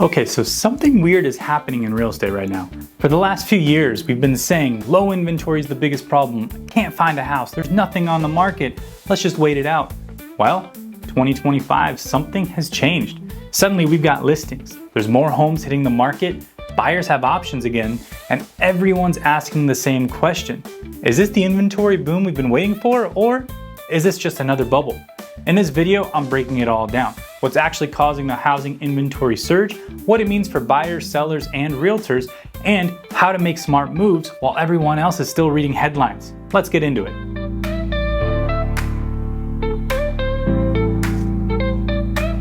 Okay, so something weird is happening in real estate right now. For the last few years, we've been saying low inventory is the biggest problem. Can't find a house. There's nothing on the market. Let's just wait it out. Well, 2025, something has changed. Suddenly we've got listings. There's more homes hitting the market. Buyers have options again, and everyone's asking the same question. Is this the inventory boom we've been waiting for, or is this just another bubble? In this video, I'm breaking it all down. What's actually causing the housing inventory surge, what it means for buyers, sellers, and realtors, and how to make smart moves while everyone else is still reading headlines. Let's get into it.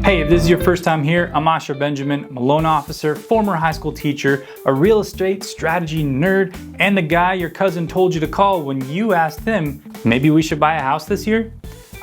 Hey, if this is your first time here, I'm Asher Benjamin. I'm a loan officer, former high school teacher, a real estate strategy nerd, and the guy your cousin told you to call when you asked him, maybe we should buy a house this year?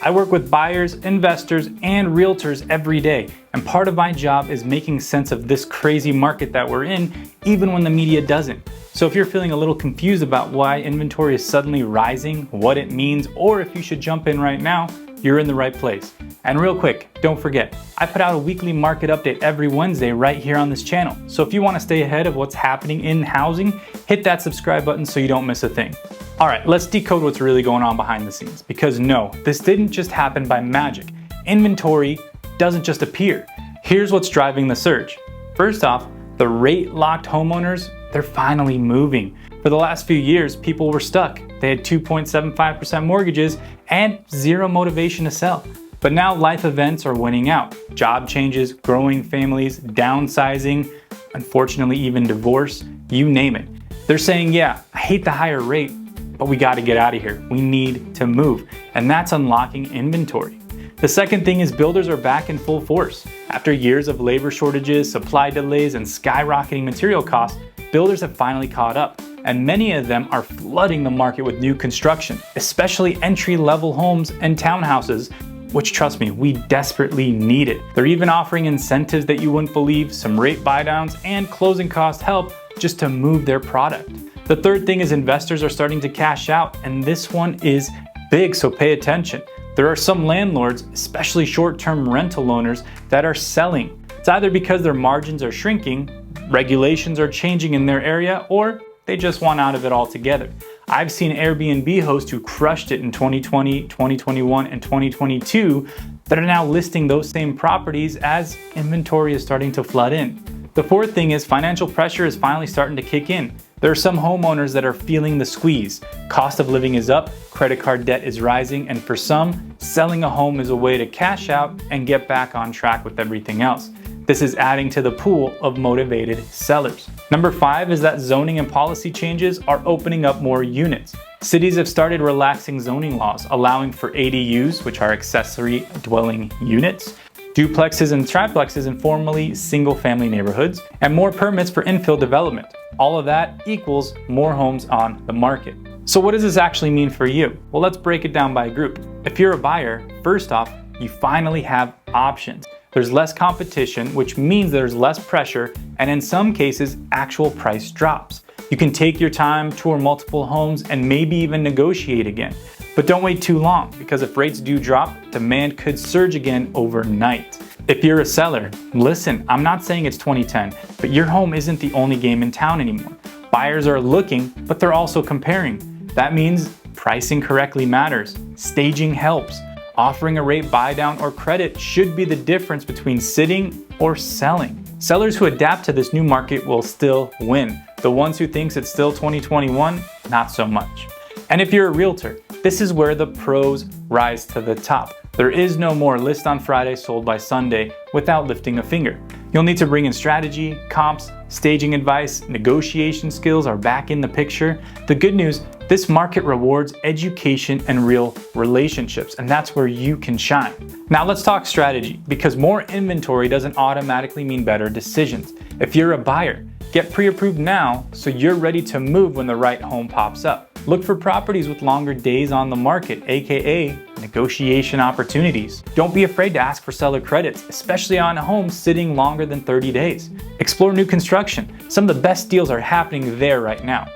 I work with buyers, investors, and realtors every day, and part of my job is making sense of this crazy market that we're in, even when the media doesn't. So if you're feeling a little confused about why inventory is suddenly rising, what it means, or if you should jump in right now, you're in the right place. And real quick, don't forget, I put out a weekly market update every Wednesday right here on this channel. So if you want to stay ahead of what's happening in housing, hit that subscribe button so you don't miss a thing. All right, let's decode what's really going on behind the scenes, because no, this didn't just happen by magic. Inventory doesn't just appear. Here's what's driving the surge. First off, the rate-locked homeowners, they're finally moving. For the last few years, people were stuck. They had 2.75% mortgages and zero motivation to sell. But now life events are winning out. Job changes, growing families, downsizing, unfortunately even divorce, you name it. They're saying, yeah, I hate the higher rate, but we got to get out of here. We need to move. And that's unlocking inventory. The second thing is builders are back in full force. After years of labor shortages, supply delays, and skyrocketing material costs, builders have finally caught up. And many of them are flooding the market with new construction, especially entry-level homes and townhouses, which, trust me, we desperately need it. They're even offering incentives that you wouldn't believe, some rate buydowns, and closing cost help just to move their product. The third thing is investors are starting to cash out, and this one is big, so pay attention. There are some landlords, especially short-term rental owners, that are selling. It's either because their margins are shrinking, regulations are changing in their area, or they just want out of it altogether. I've seen Airbnb hosts who crushed it in 2020, 2021, and 2022 that are now listing those same properties as inventory is starting to flood in. The fourth thing is financial pressure is finally starting to kick in. There are some homeowners that are feeling the squeeze. Cost of living is up, credit card debt is rising, and for some, selling a home is a way to cash out and get back on track with everything else. This is adding to the pool of motivated sellers. Number 5 is that zoning and policy changes are opening up more units. Cities have started relaxing zoning laws, allowing for ADUs, which are accessory dwelling units, duplexes and triplexes in formerly single-family neighborhoods, and more permits for infill development. All of that equals more homes on the market. So what does this actually mean for you? Well, let's break it down by group. If you're a buyer, first off, you finally have options. There's less competition, which means there's less pressure, and in some cases, actual price drops. You can take your time, tour multiple homes, and maybe even negotiate again. But don't wait too long, because if rates do drop, demand could surge again overnight. If you're a seller, listen, I'm not saying it's 2010, but your home isn't the only game in town anymore. Buyers are looking, but they're also comparing. That means pricing correctly matters. Staging helps. Offering a rate buydown or credit should be the difference between sitting or selling. Sellers who adapt to this new market will still win. The ones who think it's still 2021, not so much. And if you're a realtor, this is where the pros rise to the top. There is no more list on Friday, sold by Sunday without lifting a finger. You'll need to bring in strategy, comps, staging advice, negotiation skills are back in the picture. The good news, this market rewards education and real relationships, and that's where you can shine. Now let's talk strategy, because more inventory doesn't automatically mean better decisions. If you're a buyer, get pre-approved now so you're ready to move when the right home pops up. Look for properties with longer days on the market, aka negotiation opportunities. Don't be afraid to ask for seller credits, especially on homes sitting longer than 30 days. Explore new construction. Some of the best deals are happening there right now.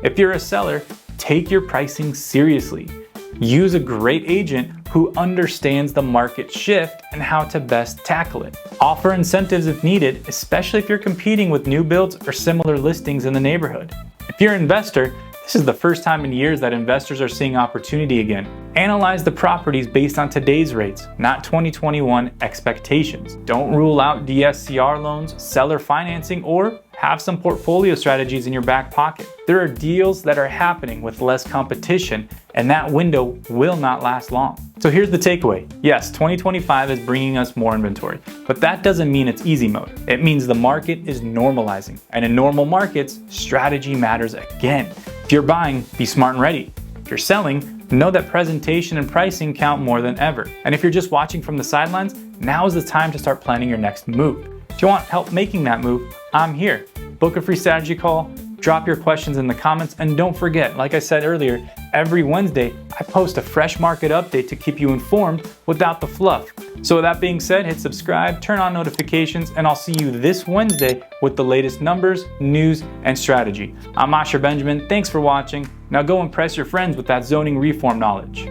If you're a seller, take your pricing seriously. Use a great agent who understands the market shift and how to best tackle it. Offer incentives if needed, especially if you're competing with new builds or similar listings in the neighborhood. If you're an investor, this is the first time in years that investors are seeing opportunity again. Analyze the properties based on today's rates, not 2021 expectations. Don't rule out DSCR loans, seller financing, or have some portfolio strategies in your back pocket. There are deals that are happening with less competition, and that window will not last long. So here's the takeaway. Yes, 2025 is bringing us more inventory, but that doesn't mean it's easy mode. It means the market is normalizing, and in normal markets, strategy matters again. If you're buying, be smart and ready. If you're selling, know that presentation and pricing count more than ever. And if you're just watching from the sidelines, now is the time to start planning your next move. If you want help making that move, I'm here. Book a free strategy call, drop your questions in the comments, and don't forget, like I said earlier, every Wednesday, I post a fresh market update to keep you informed without the fluff. So with that being said, hit subscribe, turn on notifications, and I'll see you this Wednesday with the latest numbers, news, and strategy. I'm Asher Benjamin. Thanks for watching. Now go impress your friends with that zoning reform knowledge.